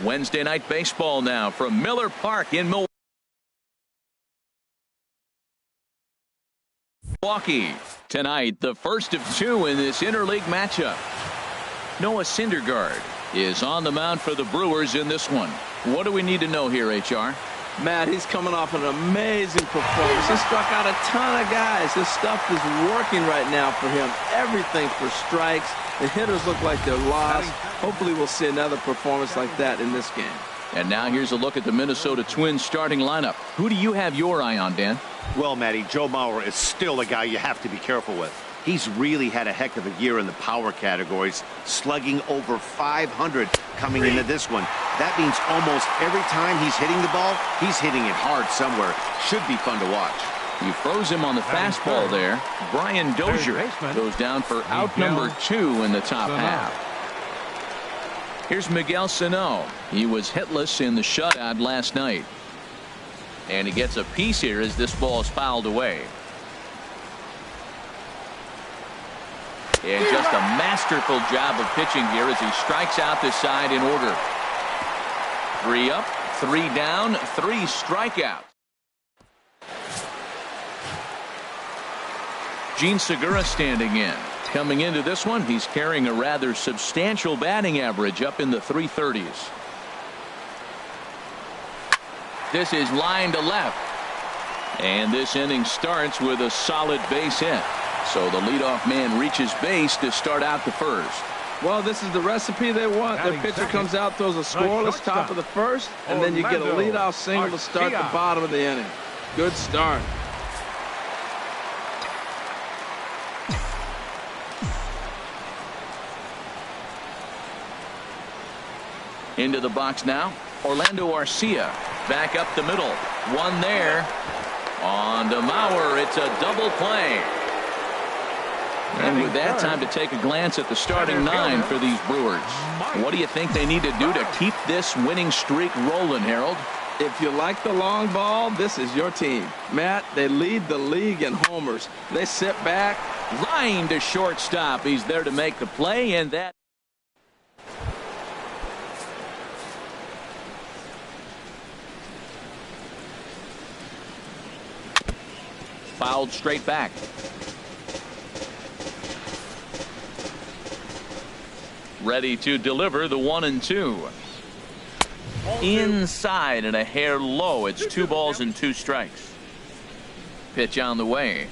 Wednesday night baseball now from Miller Park in Milwaukee. Tonight, the first of two in this interleague matchup. Noah Syndergaard is on the mound for the Brewers in this one. What do we need to know here, HR? Matt, he's coming off an amazing performance. He struck out a ton of guys. This stuff is working right now for him. Everything for strikes. The hitters look like they're lost. Hopefully we'll see another performance like that in this game. And now here's a look at the Minnesota Twins starting lineup. Who do you have your eye on, Dan? Well, Matty, Joe Mauer is still a guy you have to be careful with. He's really had a heck of a year in the power categories, slugging over 500 coming into this one. That means almost every time he's hitting the ball, he's hitting it hard somewhere. Should be fun to watch. You froze him on the fastball there. Brian Dozier goes down for out number 2 in the top half. Here's Miguel Sano. He was hitless in the shutout last night. And he gets a piece here as this ball is fouled away. And just a masterful job of pitching here as he strikes out this side in order. 3 up, 3 down, 3 strikeouts. Gene Segura standing in. Coming into this one, he's carrying a rather substantial batting average up in the 330s. This is line to left. And this inning starts with a solid base hit. So the leadoff man reaches base to start out the first. Well, this is the recipe they want. Their pitcher comes out, throws a scoreless top of the first, and then you get a leadoff single to start the bottom of the inning. Good start. Into the box now. Orlando Arcia back up the middle. One there. On to Mauer. It's a double play. And with that, time to take a glance at the starting 9 for these Brewers. What do you think they need to do to keep this winning streak rolling, Harold? If you like the long ball, this is your team. Matt, they lead the league in homers. They sit back. Line to shortstop. He's there to make the play, and that. Fouled straight back. Ready to deliver the 1-2. Inside and a hair low. It's 2 balls and 2 strikes. Pitch on the way.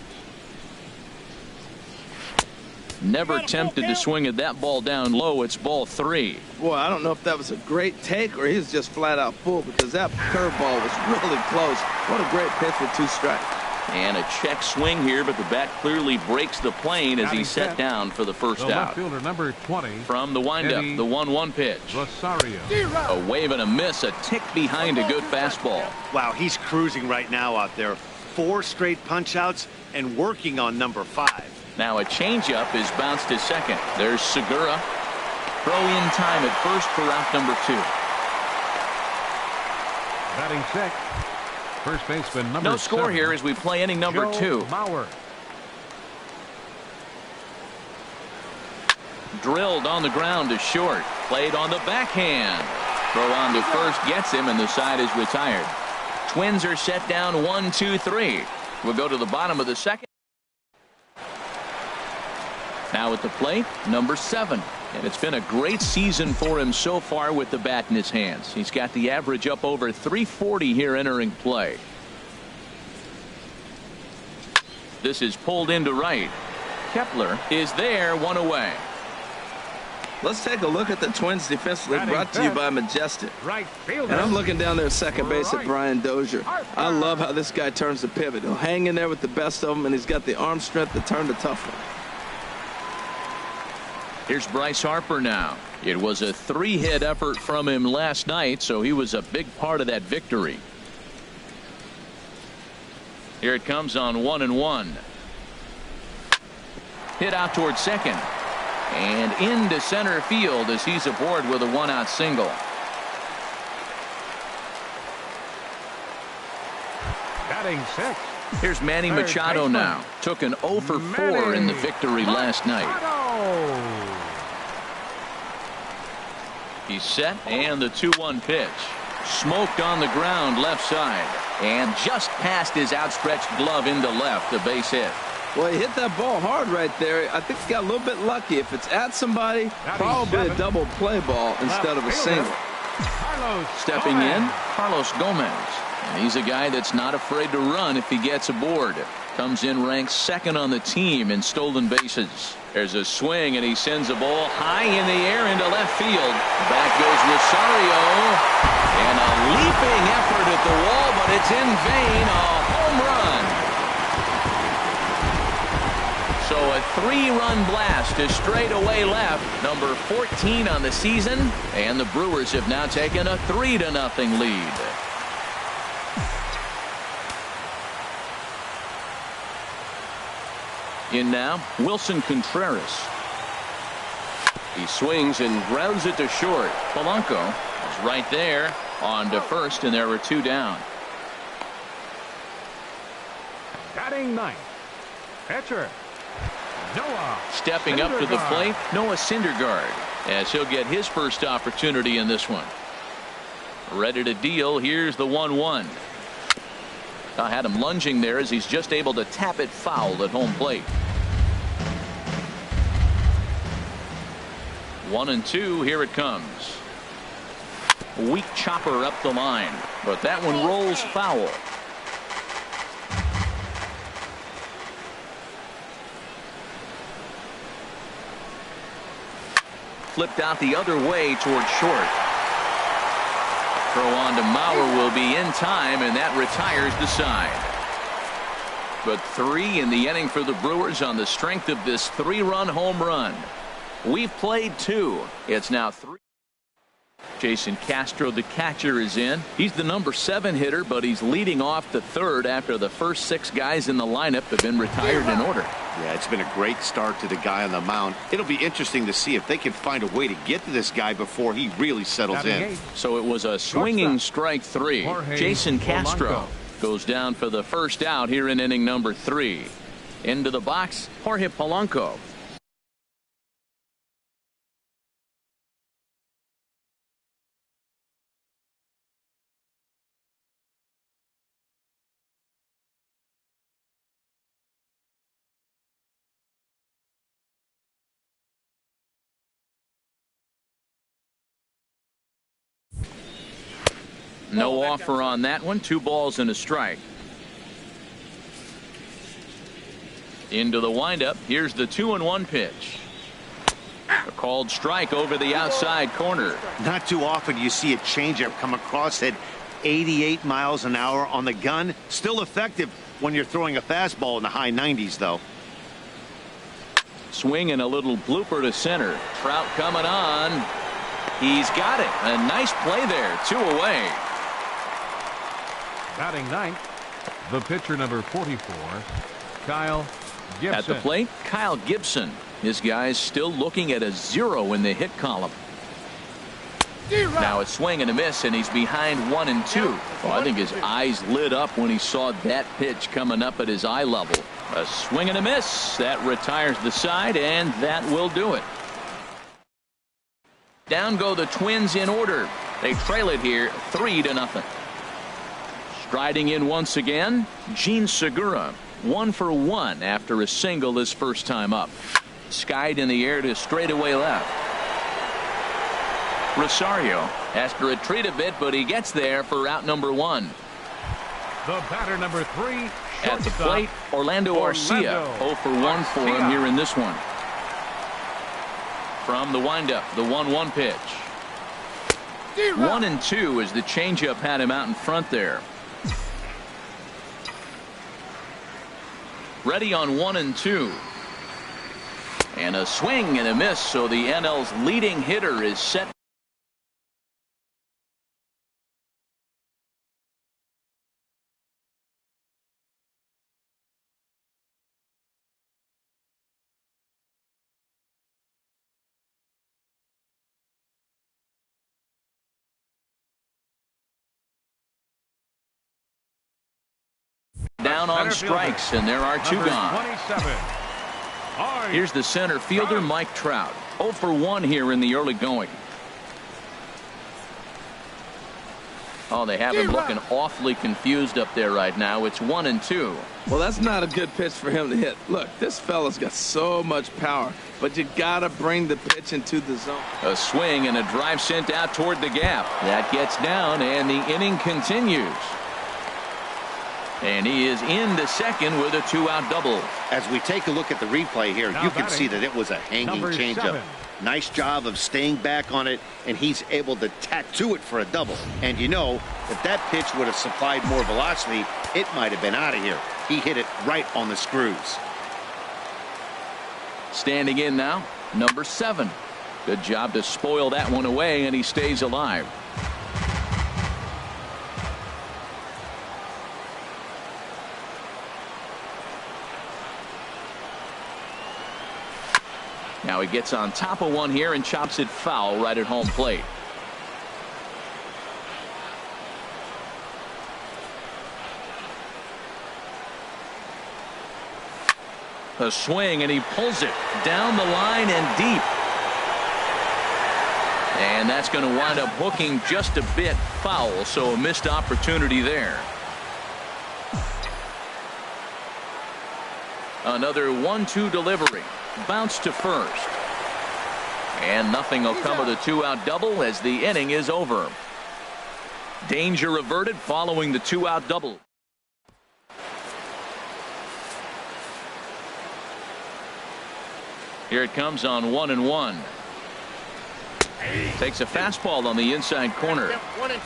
Never tempted to swing at that ball down low. It's ball 3. Boy, I don't know if that was a great take or he's just flat out full, because that curveball was really close. What a great pitch with 2 strikes. And a check swing here, but the bat clearly breaks the plane as he's set down for the first out. Fielder number 20. From the windup, the 1-1 pitch. A wave and a miss, a tick behind a good fastball. Wow, he's cruising right now out there. 4 straight punch outs and working on number 5. Now a changeup is bounced to second. There's Segura. Throw in time at first for out number 2. Batting check. First baseman number No score 7. here as we play inning number 2. Mauer. Drilled on the ground to short. Played on the backhand. Throw on to first gets him, and the side is retired. Twins are set down 1-2-3. We'll go to the bottom of the second. Now at the plate, number 7. And it's been a great season for him so far with the bat in his hands. He's got the average up over 340 here entering play. This is pulled into right. Kepler is there, 1 away. Let's take a look at the Twins defensively, brought to you by Majestic. And I'm looking down there at second base at Brian Dozier. I love how this guy turns the pivot. He'll hang in there with the best of them, and he's got the arm strength to turn the tough one. Here's Bryce Harper now. It was a 3-hit effort from him last night, so he was a big part of that victory. Here it comes on 1-1. Hit out towards second. And into center field as he's aboard with a 1-out single. Batting 6. Here's Manny Machado now. Took an 0 for 4 in the victory last night. He's set, and the 2-1 pitch. Smoked on the ground left side, and just past his outstretched glove into left, a base hit. Well, he hit that ball hard right there. I think he got a little bit lucky. If it's at somebody, probably a double play ball instead of a single. Stepping in, Carlos Gomez. And he's a guy that's not afraid to run if he gets aboard. Comes in ranked second on the team in stolen bases. There's a swing, and he sends a ball high in the air into left field. Back goes Rosario. And a leaping effort at the wall, but it's in vain. A home run. So a 3-run blast to straightaway left. Number 14 on the season. And the Brewers have now taken a 3-0 lead. In now, Wilson Contreras. He swings and grounds it to short. Polanco is right there on to first, and there were 2 down. Batting ninth, pitcher Noah. Stepping up to the plate, Noah Syndergaard, as he'll get his first opportunity in this one. Ready to deal. Here's the 1-1. I had him lunging there as he's just able to tap it foul at home plate. 1-2. Here it comes. Weak chopper up the line, but that one rolls foul. Flipped out the other way toward short. Throw on to Mauer will be in time, and that retires the side. But 3 in the inning for the Brewers on the strength of this 3-run home run. We've played 2. It's now 3. Jason Castro, the catcher, is in. He's the number 7 hitter, but he's leading off the third after the first 6 guys in the lineup have been retired in order. Yeah, it's been a great start to the guy on the mound. It'll be interesting to see if they can find a way to get to this guy before he really settles in. So it was a swinging strike 3. Jason Castro goes down for the first out here in inning number 3. Into the box, Jorge Polanco. No offer on that one. 2 balls and a strike. Into the windup. Here's the 2-1 pitch. A called strike over the outside corner. Not too often you see a changeup come across at 88 miles an hour on the gun. Still effective when you're throwing a fastball in the high 90s, though. Swing and a little blooper to center. Trout coming on. He's got it. A nice play there. 2 away. Batting ninth, the pitcher number 44, Kyle Gibson. At the plate, Kyle Gibson. This guy's still looking at a 0 in the hit column. Now a swing and a miss, and he's behind 1-2. Well, I think his eyes lit up when he saw that pitch coming up at his eye level. A swing and a miss. That retires the side, and that will do it. Down go the Twins in order. They trail it here 3-0. Striding in once again, Gene Segura. 1 for 1 after a single his first time up. Skied in the air to straightaway left. Rosario has to retreat a bit, but he gets there for out number 1. The batter number 3, at the plate, Orlando Arcia. 0 for 1 for him here in this one. From the windup, the 1-1 pitch. 1-2 as the changeup had him out in front there. Ready on 1-2. And a swing and a miss, so the NL's leading hitter is set. Down on strikes, and there are 2 gone. Here's the center fielder, Mike Trout. 0 for 1 here in the early going. Oh, they have him looking awfully confused up there right now. It's 1-2. Well, that's not a good pitch for him to hit. Look, this fella's got so much power, but you got to bring the pitch into the zone. A swing and a drive sent out toward the gap. That gets down, and the inning continues. And he is into second with a 2-out double. As we take a look at the replay here, you can see that it was a hanging changeup. Nice job of staying back on it, and he's able to tattoo it for a double. And you know, if that pitch would have supplied more velocity, it might have been out of here. He hit it right on the screws. Standing in now, number 7. Good job to spoil that one away, and he stays alive. Now he gets on top of one here and chops it foul right at home plate. A swing, and he pulls it down the line and deep. And that's going to wind up hooking just a bit foul, so a missed opportunity there. Another 1-2 delivery. Bounce to first. And nothing will come of the 2-out double as the inning is over. Danger averted following the 2-out double. Here it comes on 1-1. Takes a fastball on the inside corner. 1-2.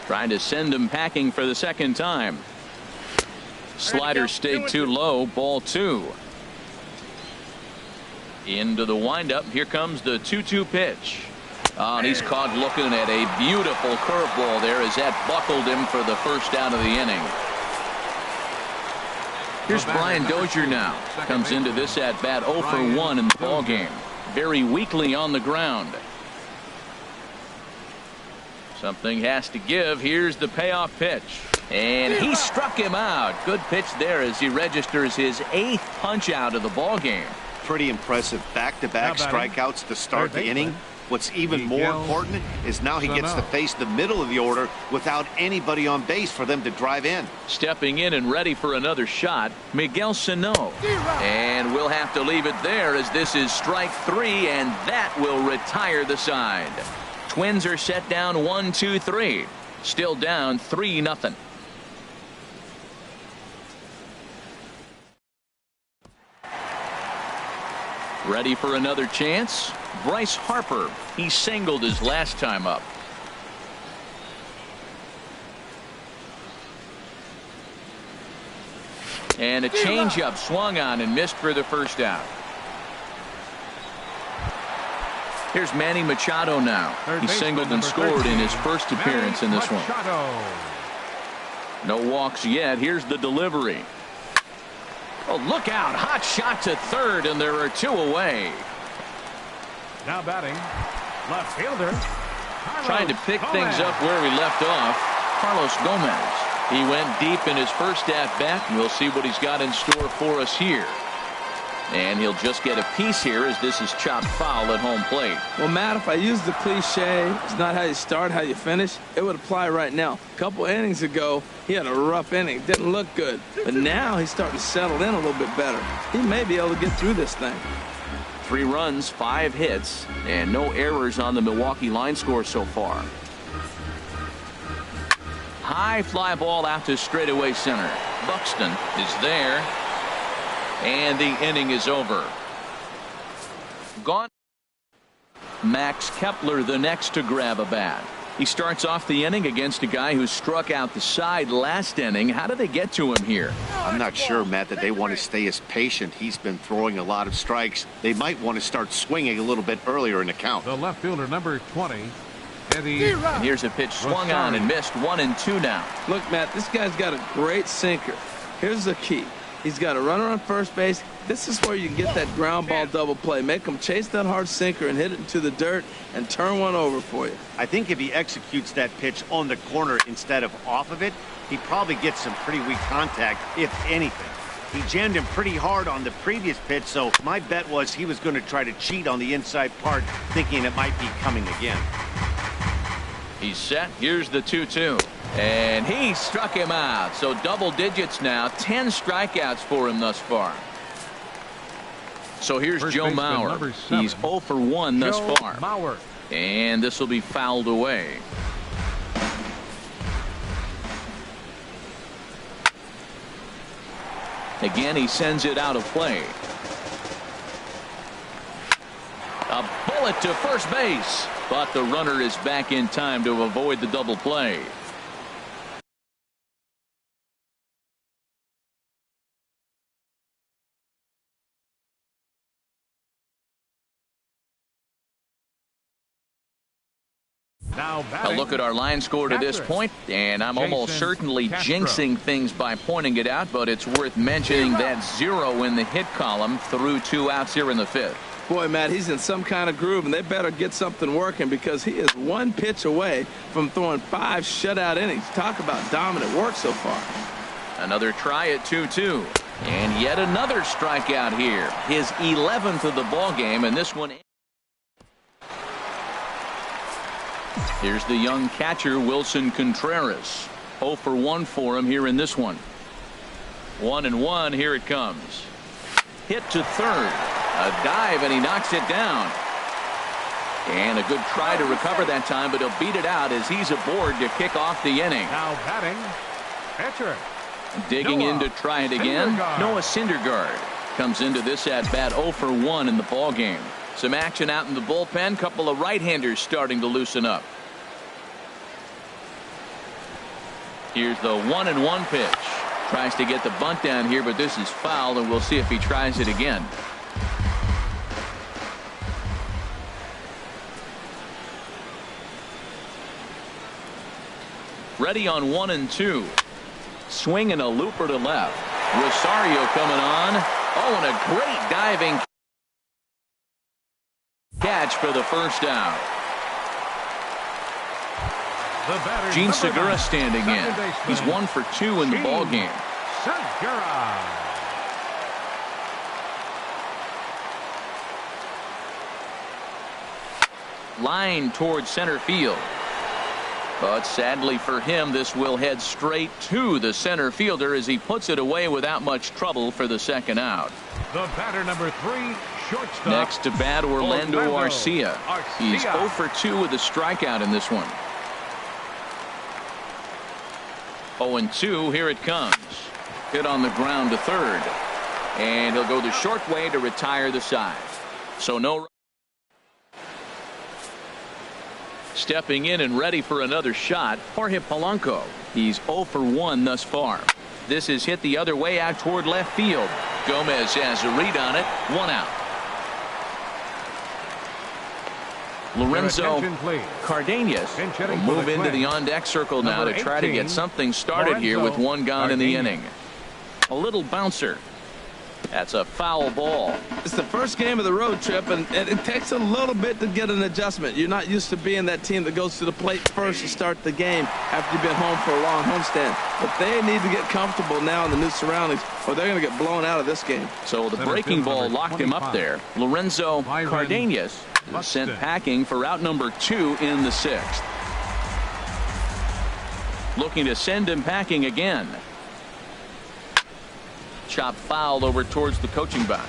Trying to send him packing for the second time. Slider stayed too low. Ball 2. Into the windup. Here comes the 2-2 pitch. And he's caught looking at a beautiful curveball there as that buckled him for the first out of the inning. Here's Brian Dozier now. Comes into this at bat 0 for 1 in the ball game. Very weakly on the ground. Something has to give. Here's the payoff pitch. And he struck him out. Good pitch there as he registers his 8th punch out of the ball game. Pretty impressive back-to-back strikeouts to start the inning. What's even more important is now he gets to face the middle of the order without anybody on base for them to drive in. Stepping in and ready for another shot, Miguel Sano. And we'll have to leave it there as this is strike 3, and that will retire the side. Twins are set down 1-2-3. Still down 3-0. Ready for another chance? Bryce Harper. He singled his last time up. And a changeup swung on and missed for the first out. Here's Manny Machado now. He singled and scored in his first appearance in this one. No walks yet. Here's the delivery. Oh, look out. Hot shot to third, and there are 2 away. Now batting, left fielder. Trying to pick things up where we left off. Carlos Gomez. He went deep in his first at-bat, and we'll see what he's got in store for us here. And he'll just get a piece here as this is chopped foul at home plate. Well, Matt, if I use the cliche, it's not how you start, how you finish, it would apply right now. A couple innings ago, he had a rough inning. Didn't look good. But now he's starting to settle in a little bit better. He may be able to get through this thing. 3 runs, 5 hits, and no errors on the Milwaukee line score so far. High fly ball out to straightaway center. Buxton is there. And the inning is over. Gone. Max Kepler the next to grab a bat. He starts off the inning against a guy who struck out the side last inning. How did they get to him here? I'm not sure, Matt, that they want to stay as patient. He's been throwing a lot of strikes. They might want to start swinging a little bit earlier in the count. The left fielder, number 20, Eddie. And here's a pitch swung on and missed. 1-2 now. Look, Matt, this guy's got a great sinker. Here's the key. He's got a runner on first base. This is where you can get that ground ball double play. Make him chase that hard sinker and hit it into the dirt and turn one over for you. I think if he executes that pitch on the corner instead of off of it, he probably gets some pretty weak contact, if anything. He jammed him pretty hard on the previous pitch, so my bet was he was going to try to cheat on the inside part, thinking it might be coming again. He's set. Here's the 2-2. And he struck him out. So double digits now. 10 strikeouts for him thus far. So here's Joe Mauer. He's 0 for 1 thus far. And this will be fouled away. Again, he sends it out of play. A bullet to first base. But the runner is back in time to avoid the double play. Now a look at our line score to this point, and I'm almost certainly jinxing things by pointing it out, but it's worth mentioning that 0 in the hit column through 2 outs here in the 5th. Boy, Matt, he's in some kind of groove, and they better get something working because he is 1 pitch away from throwing 5 shutout innings. Talk about dominant work so far. Another try at 2-2. And yet another strikeout here. His 11th of the ball game, and this one. Here's the young catcher, Wilson Contreras. 0 for 1 for him here in this one. 1-1. Here it comes. Hit to third. A dive, and he knocks it down. And a good try to recover that time, but he'll beat it out as he's aboard to kick off the inning. Now batting, pitcher. Digging in to try it again. Noah Syndergaard comes into this at bat 0 for 1 in the ball game. Some action out in the bullpen. Couple of right-handers starting to loosen up. Here's the 1-1 pitch. Tries to get the bunt down here, but this is foul, and we'll see if he tries it again. Ready on 1-2. Swinging a looper to left. Rosario coming on. Oh, and a great diving catch for the first down. Gene Segura standing in. He's 1 for 2 in the ball game. Segura. Line towards center field. But sadly for him, this will head straight to the center fielder as he puts it away without much trouble for the second out. The batter number 3, shortstop. Next to bat, Orlando Arcia. He's 0 for 2 with a strikeout in this one. 0-2. Here it comes. Hit on the ground to third. And he'll go the short way to retire the side. So no. Stepping in and ready for another shot, Jorge Polanco. He's 0 for 1 thus far. This is hit the other way out toward left field. Gomez has a read on it. 1 out. Lorenzo Cardenas will move into the on-deck circle now to try to get something started here with 1 gone in the inning. A little bouncer. That's a foul ball. It's the first game of the road trip, and it takes a little bit to get an adjustment. You're not used to being that team that goes to the plate first to start the game after you've been home for a long homestand. But they need to get comfortable now in the new surroundings, or they're going to get blown out of this game. So the breaking ball locked him up there. Lorenzo Cardenas is sent packing for out number 2 in the 6th. Looking to send him packing again. Chop foul over towards the coaching box.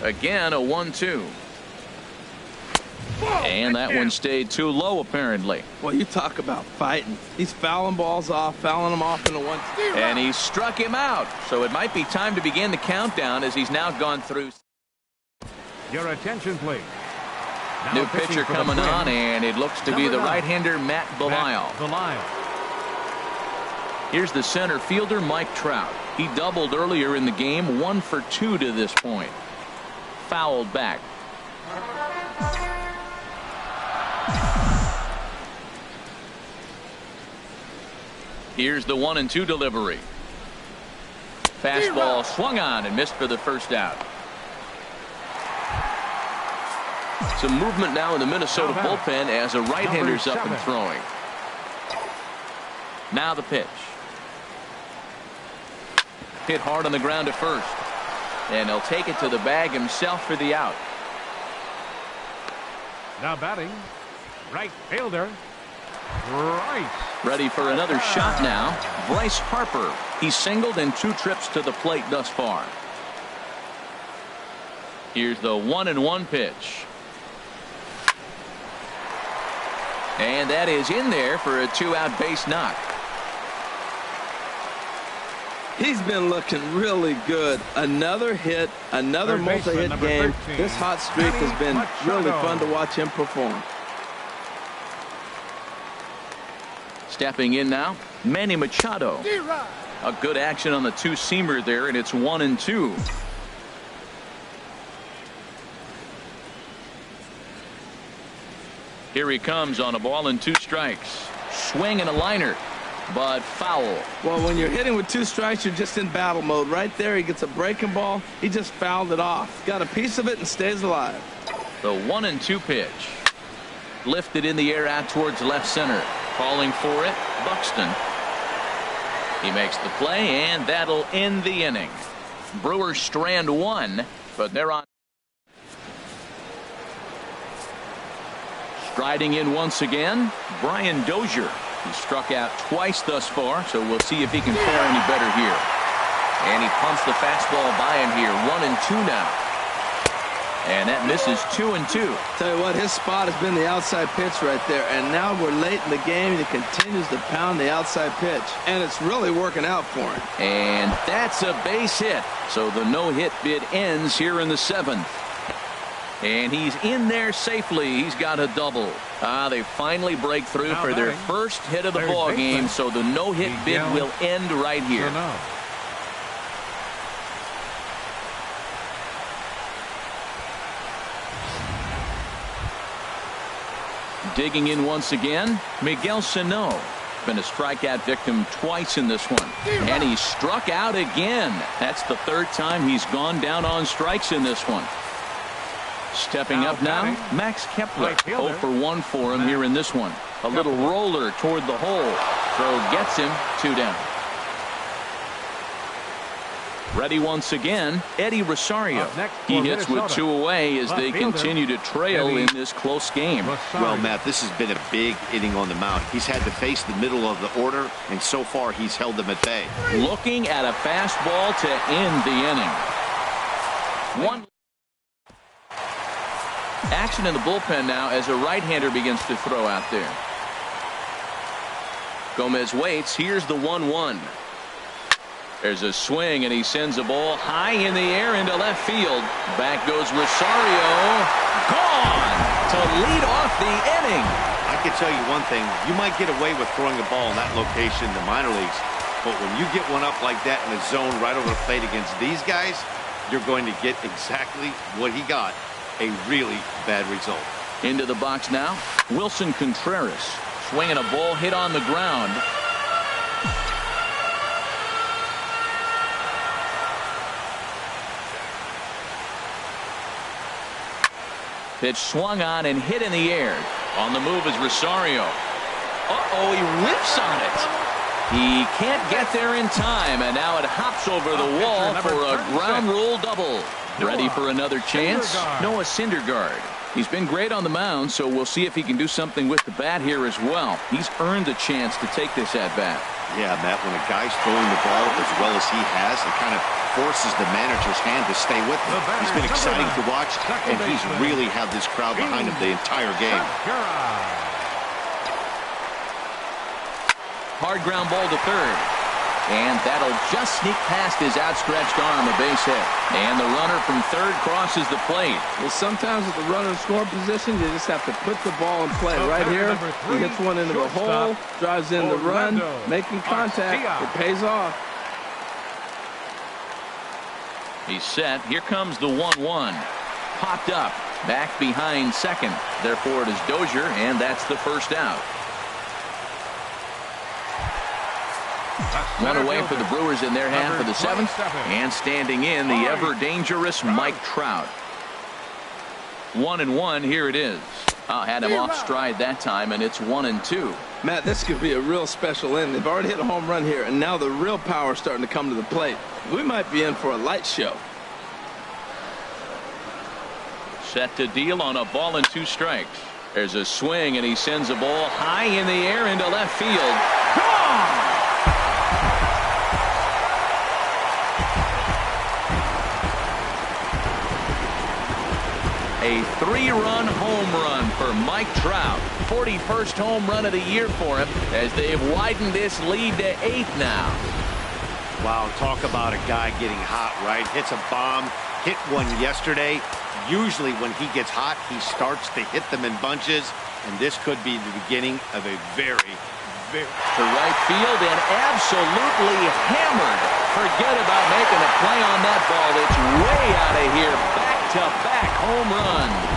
Again, a 1-2. And that one stayed too low, apparently. Well, you talk about fighting. He's fouling balls off, fouling them off in a 1-2. And he struck him out. So it might be time to begin the countdown as he's now gone through. Your attention, please. New pitcher coming on, and it looks to be the right-hander, Matt Belisle. Here's the center fielder, Mike Trout. He doubled earlier in the game, 1 for 2 to this point. Fouled back. Here's the 1-2 delivery. Fastball swung on and missed for the first out. Some movement now in the Minnesota bullpen as a right-hander's up and throwing. Now the pitch. Hit hard on the ground to first. And he'll take it to the bag himself for the out. Now batting, right fielder, Bryce. Ready for another shot now. Bryce Harper. He's singled in 2 trips to the plate thus far. Here's the 1-1 pitch. And that is in there for a 2-out base knock. He's been looking really good. Another hit, another multi-hit game. 13. This hot streak has been really fun to watch him perform. Stepping in now, Manny Machado. A good action on the 2-seamer there, and it's 1-2. Here he comes on a ball and 2 strikes. Swing and a liner, but foul. Well, when you're hitting with 2 strikes, you're just in battle mode. Right there, he gets a breaking ball. He just fouled it off. Got a piece of it and stays alive. The 1-2 pitch. Lifted in the air out towards left center. Calling for it, Buxton. He makes the play, and that'll end the inning. Brewers strand 1, but they're on. Striding in once again, Brian Dozier. He struck out twice thus far, so we'll see if he can fare any better here. And he pumps the fastball by him here. 1-2 now. And that misses 2-2. Tell you what, his spot has been the outside pitch right there. And now we're late in the game, and he continues to pound the outside pitch. And it's really working out for him. And that's a base hit. So the no-hit bid ends here in the 7th. And he's in there safely. He's got a double. They finally break through for their first hit of the ball game. So the no-hit bid will end right here. Digging in once again, Miguel Sano. Been a strikeout victim twice in this one. And he struck out again. That's the 3rd time he's gone down on strikes in this one. Stepping up now, Max Kepler. 0 for 1 for him here in this one. A little roller toward the hole. Throw gets him, 2 down. Ready once again, Eddie Rosario. He hits with 2 away as they continue to trail in this close game. Well, Matt, this has been a big inning on the mound. He's had to face the middle of the order, and so far he's held them at bay. Looking at a fastball to end the inning. Action in the bullpen now as a right-hander begins to throw out there. Gomez waits. Here's the 1-1. There's a swing, and he sends a ball high in the air into left field. Back goes Rosario. Gone to lead off the inning. I can tell you one thing. You might get away with throwing a ball in that location in the minor leagues, but when you get one up like that in the zone right over the plate against these guys, you're going to get exactly what he got. A really bad result. Into the box now, Wilson Contreras. Swinging a ball hit on the ground. Pitch swung on and hit in the air. On the move is Rosario. Uh-oh, he whips on it. He can't get there in time, and now it hops over the wall for a ground rule double. Ready for another chance? Noah Syndergaard. He's been great on the mound, so we'll see if he can do something with the bat here as well. He's earned a chance to take this at-bat. Yeah, Matt, when a guy's throwing the ball as well as he has, it kind of forces the manager's hand to stay with him. He's been exciting to watch, and he's really had this crowd behind him the entire game. Hard ground ball to third. And that'll just sneak past his outstretched arm, a base hit. And the runner from third crosses the plate. Well, sometimes with the runner in scoring position, you just have to put the ball in play. Right here, he hits one into the hole, drives in the run, making contact. It pays off. He's set. Here comes the 1-1. Popped up. Back behind second. Therefore, it is Dozier, and that's the first out. One away for the Brewers in their half of the 7th. And standing in, the ever-dangerous Mike Trout. 1-1, here it is. Had him off stride that time, and it's 1-2. Matt, this could be a real special inning. They've already hit a home run here, and now the real power is starting to come to the plate. We might be in for a light show. Set to deal on a ball and 2 strikes. There's a swing, and he sends a ball high in the air into left field. Gone! A 3-run home run for Mike Trout. 41st home run of the year for him as they've widened this lead to 8 now. Wow, talk about a guy getting hot, right? Hits a bomb, hit one yesterday. Usually when he gets hot, he starts to hit them in bunches, and this could be the beginning of a very to right field and absolutely hammered. Forget about making a play on that ball. It's way out of here. Back-to-back home runs.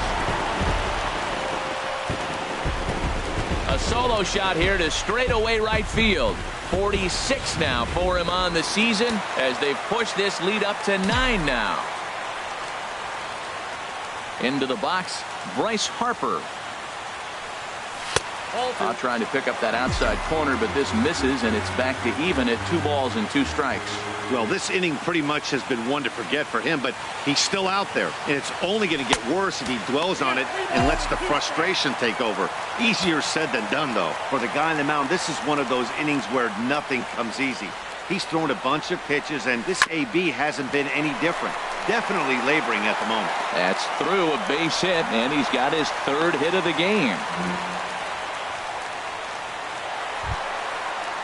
A solo shot here to straightaway right field. 46 now for him on the season as they've pushed this lead up to 9 now. Into the box, Bryce Harper. Trying to pick up that outside corner, but this misses, and it's back to even at 2 balls and 2 strikes. Well, this inning pretty much has been one to forget for him, but he's still out there, and it's only going to get worse if he dwells on it and lets the frustration take over. Easier said than done, though. For the guy on the mound, this is one of those innings where nothing comes easy. He's thrown a bunch of pitches, and this AB hasn't been any different. Definitely laboring at the moment. That's through a base hit, and he's got his 3rd hit of the game.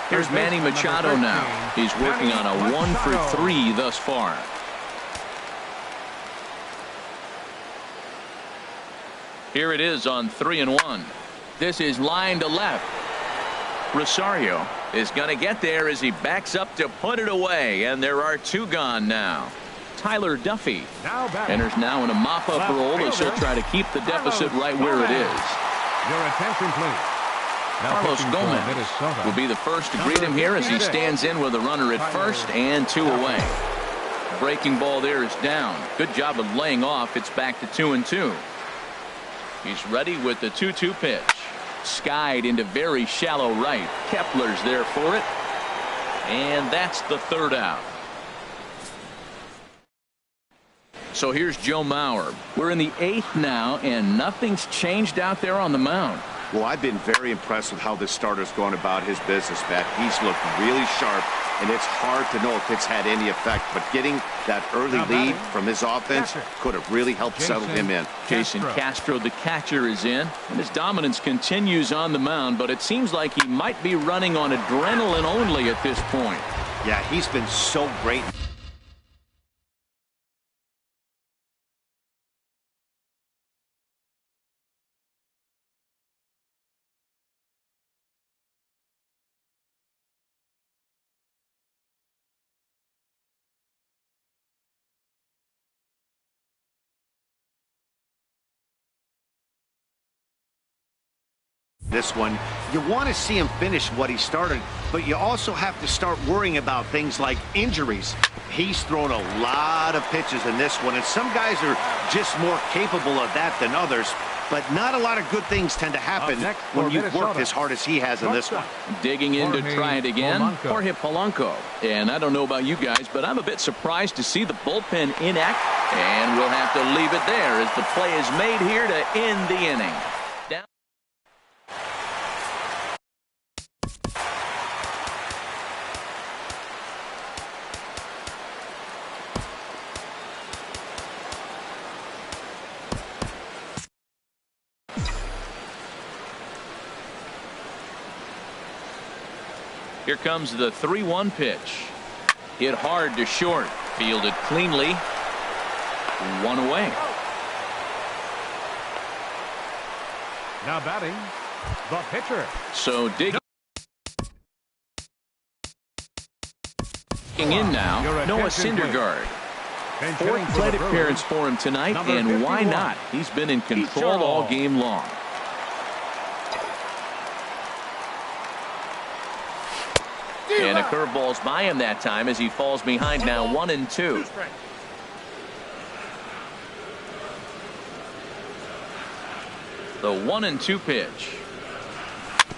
Here's Manny Machado now. He's working on a 1 for 3 thus far. Here it is on 3-1. This is line to left. Rosario is going to get there as he backs up to put it away, and there are 2 gone now. Tyler Duffy enters now in a mop-up role as he'll try to keep the deficit right where it is. Your attention, please. Carlos Gomez will be the first to greet him here as he stands in with a runner at first and 2 away. Breaking ball there is down. Good job of laying off. It's back to 2-2. He's ready with the 2-2 pitch. Skied into very shallow right. Kepler's there for it. And that's the 3rd out. So here's Joe Mauer. We're in the 8th now, and nothing's changed out there on the mound. Well, I've been very impressed with how this starter's going about his business, Matt. He's looked really sharp, and it's hard to know if it's had any effect. But getting that early lead from his offense could have really helped settle him in. Jason Castro, the catcher, is in, and his dominance continues on the mound, but it seems like he might be running on adrenaline only at this point. Yeah, he's been so great. This one, you want to see him finish what he started, but you also have to start worrying about things like injuries. He's thrown a lot of pitches in this one, and some guys are just more capable of that than others, but not a lot of good things tend to happen when you've worked as hard as he has in this one. Digging in to try it again, Jorge Polanco. And I don't know about you guys, but I'm a bit surprised to see the bullpen inactive, and we'll have to leave it there as the play is made here to end the inning. Here comes the 3-1 pitch. Hit hard to short. Fielded cleanly. 1 away. Now batting, the pitcher. So digging in now, Noah Syndergaard. 4th plate appearance for him tonight, and why not? He's been in control all game long. And a curveball's by him that time as he falls behind now 1-2. The 1-2 pitch.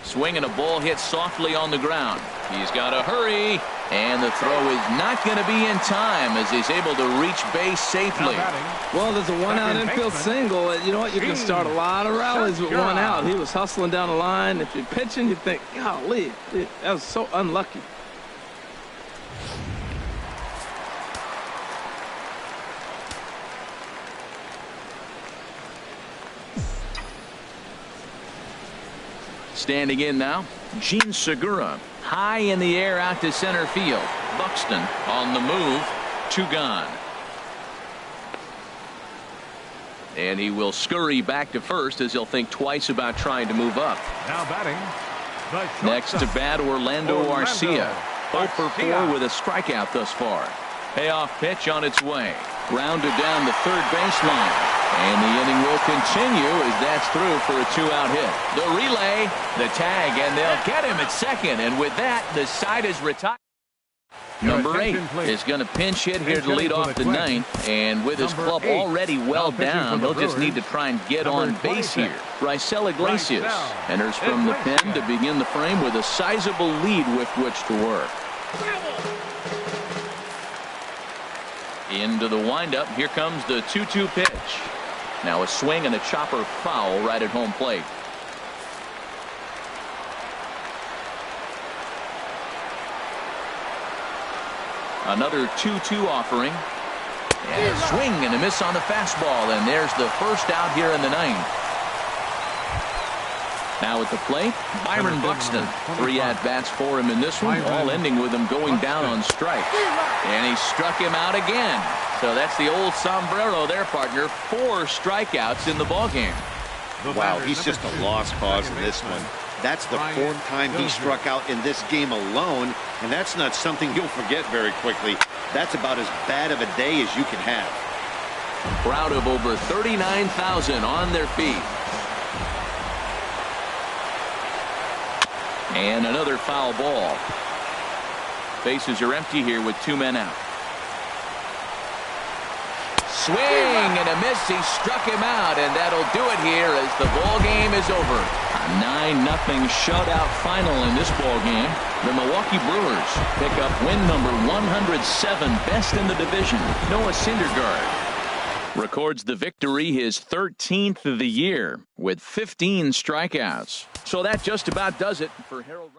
Swing and a ball hit softly on the ground. He's got to hurry. And the throw is not going to be in time as he's able to reach base safely. Well, there's a one-out infield single. You know what? You can start a lot of rallies with one out. He was hustling down the line. If you're pitching, you think, golly, that was so unlucky. Standing in now, Gene Segura. High in the air out to center field. Buxton on the move. 2 gone. And he will scurry back to first as he'll think twice about trying to move up. Now batting. Next to bat, Orlando Arcia. 0 for 4 with a strikeout thus far. Payoff pitch on its way. Grounded down the third baseline. And the inning will continue as that's through for a 2-out hit. The relay, the tag, and they'll get him at second. And with that, the side is retired. Number 8 is going to pinch hit here to lead off the 9th. And with his club already well down, he'll just need to try and get on base here. Raisel Iglesias enters from the pen to begin the frame with a sizable lead with which to work. Into the windup. Here comes the 2-2 pitch. Now a swing and a chopper foul right at home plate. Another 2-2 offering. And a swing and a miss on the fastball. And there's the first out here in the 9th. Now at the plate, Byron Buxton. 3 at-bats for him in this one, all ending with him going down on strikes. And he struck him out again. So that's the old sombrero there, partner. 4 strikeouts in the ballgame. Wow, he's just a lost cause in this one. That's the 4th time he struck out in this game alone, and that's not something you'll forget very quickly. That's about as bad of a day as you can have. Crowd of over 39,000 on their feet. And another foul ball. Bases are empty here with 2 men out. Swing and a miss. He struck him out, and that'll do it here as the ball game is over. A 9-0 shutout final in this ball game. The Milwaukee Brewers pick up win number 107, best in the division. Noah Syndergaard records the victory, his 13th of the year, with 15 strikeouts. So that just about does it for Harold.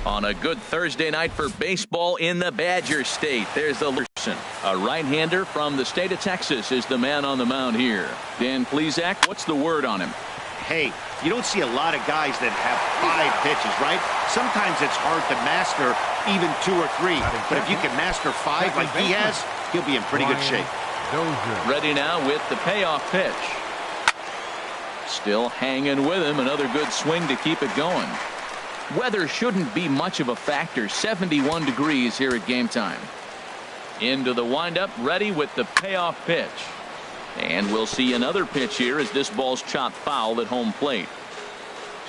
On a good Thursday night for baseball in the Badger State. There's the Larson. A right-hander from the state of Texas is the man on the mound here. Dan Plesac, what's the word on him? Hey, you don't see a lot of guys that have 5 pitches, right? Sometimes it's hard to master even 2 or 3. But if you can master 5 like he has, he'll be in pretty good shape. Ready now with the payoff pitch. Still hanging with him. Another good swing to keep it going. Weather shouldn't be much of a factor. 71 degrees here at game time. Into the windup, ready with the payoff pitch. And we'll see another pitch here as this ball's chopped foul at home plate.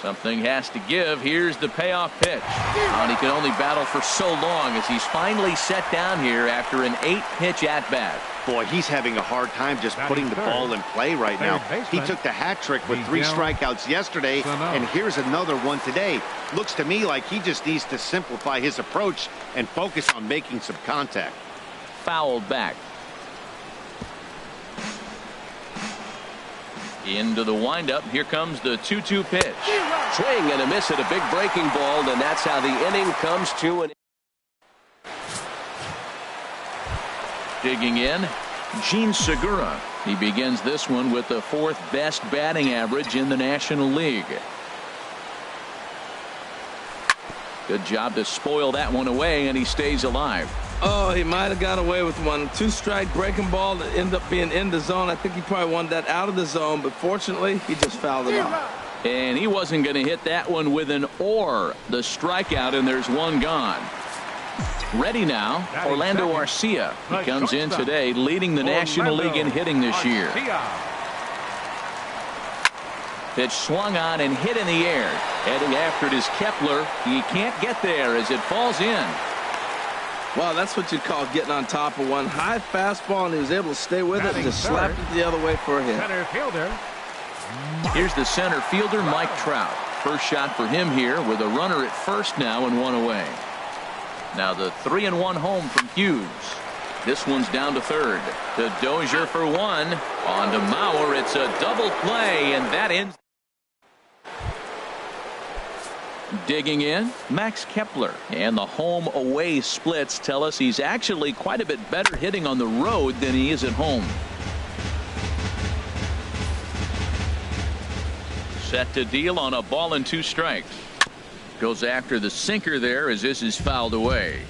Something has to give. Here's the payoff pitch. And he can only battle for so long as he's finally set down here after an 8-pitch at-bat. Boy, he's having a hard time just putting the ball in play right now. He took the hat trick with 3 strikeouts yesterday, and here's another one today. Looks to me like he just needs to simplify his approach and focus on making some contact. Fouled back. Into the windup. Here comes the 2-2 pitch. Swing and a miss at a big breaking ball, and that's how the inning comes to an end. Digging in, Gene Segura. He begins this one with the 4th best batting average in the National League. Good job to spoil that one away, and he stays alive. Oh, he might have got away with one. 2-strike breaking ball that ended up being in the zone. I think he probably wanted that out of the zone, but fortunately, he just fouled it off. And he wasn't going to hit that one with an or. The strikeout, and there's one gone. Ready now, Orlando Arcia. He comes in today leading the National League in hitting this year. Pitch swung on and hit in the air. Heading after it is Kepler. He can't get there as it falls in. Wow, that's what you'd call getting on top of one. High fastball, and he was able to stay with it and just slapped it the other way for a hit. Here's the center fielder, Mike Trout. First shot for him here with a runner at first now and 1 away. Now the 3-1 home from Hughes. This one's down to third. To Dozier for 1. On to Mauer. It's a double play, and that ends. Digging in, Max Kepler. And the home away splits tell us he's actually quite a bit better hitting on the road than he is at home. Set to deal on a ball and 2 strikes. Goes after the sinker there as this is fouled away.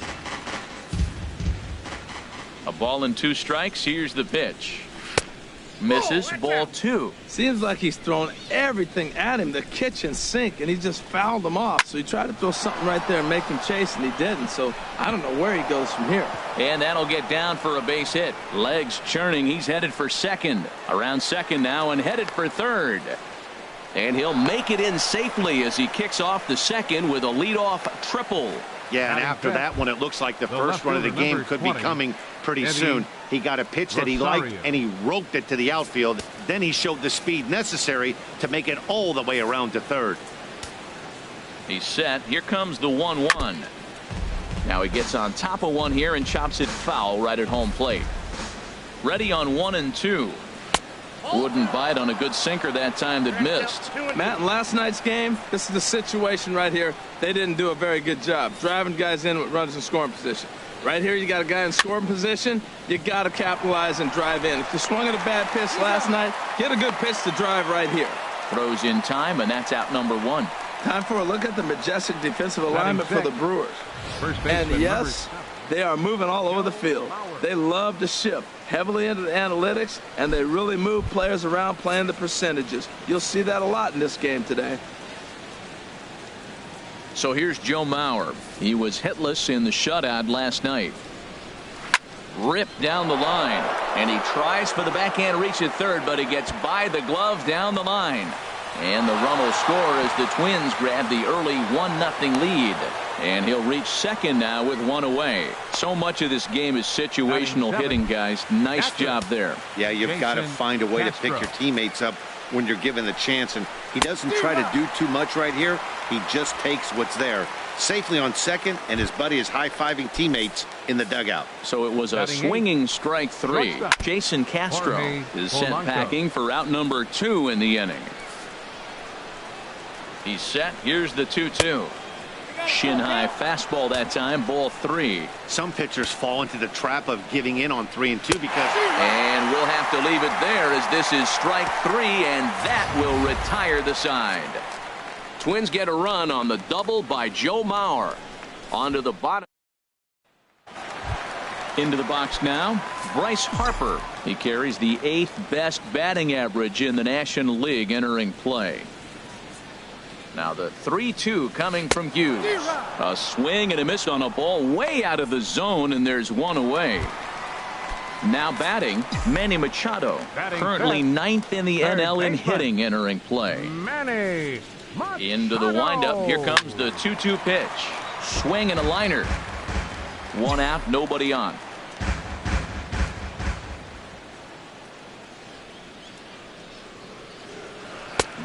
A ball and 2 strikes. Here's the pitch. Misses, ball 2. Seems like he's thrown everything at him, the kitchen sink, and he just fouled him off. So he tried to throw something right there and make him chase, and he didn't. So I don't know where he goes from here. And that'll get down for a base hit. Legs churning. He's headed for second. Around second now and headed for third. And he'll make it in safely as he kicks off the second with a leadoff triple. Yeah, and after that one, it looks like the first run of the game could be coming pretty soon. He got a pitch that he liked, and he roped it to the outfield. Then he showed the speed necessary to make it all the way around to third. He's set. Here comes the 1-1. Now he gets on top of one here and chops it foul right at home plate. Ready on 1 and 2. Wouldn't bite on a good sinker that time that missed. Matt, in last night's game, this is the situation right here. They didn't do a very good job driving guys in with runners in scoring position. Right here, you got a guy in scoring position. You got to capitalize and drive in. If you swung at a bad pitch last night, get a good pitch to drive right here. Throws in time, and that's out number 1. Time for a look at the majestic defensive alignment for the Brewers. And yes, they are moving all over the field. They love to shift heavily into the analytics, and they really move players around playing the percentages. You'll see that a lot in this game today. So here's Joe Mauer. He was hitless in the shutout last night. Ripped down the line, and he tries for the backhand reach at third, but he gets by the glove down the line. And the run will score as the Twins grab the early 1-0 lead. And he'll reach second now with 1 away. So much of this game is situational hitting, guys. Nice job there. Yeah, you've got to find a way to pick your teammates up when you're given the chance. And he doesn't try to do too much right here. He just takes what's there. Safely on second, and his buddy is high-fiving teammates in the dugout. So it was a swinging strike 3. Jason Castro is sent packing for out number 2 in the inning. He's set. Here's the 2-2. Shin high fastball that time, ball 3. Some pitchers fall into the trap of giving in on 3 and 2 because. And we'll have to leave it there as this is strike 3, and that will retire the side. Twins get a run on the double by Joe Mauer. Onto the bottom. Into the box now, Bryce Harper. He carries the 8th best batting average in the National League entering play. Now the 3-2 coming from Hughes. A swing and a miss on a ball way out of the zone, and there's 1 away. Now batting, Manny Machado. Currently 9th in the NL in hitting entering play. Manny. Into the windup. Here comes the 2-2 pitch. Swing and a liner. One out, nobody on.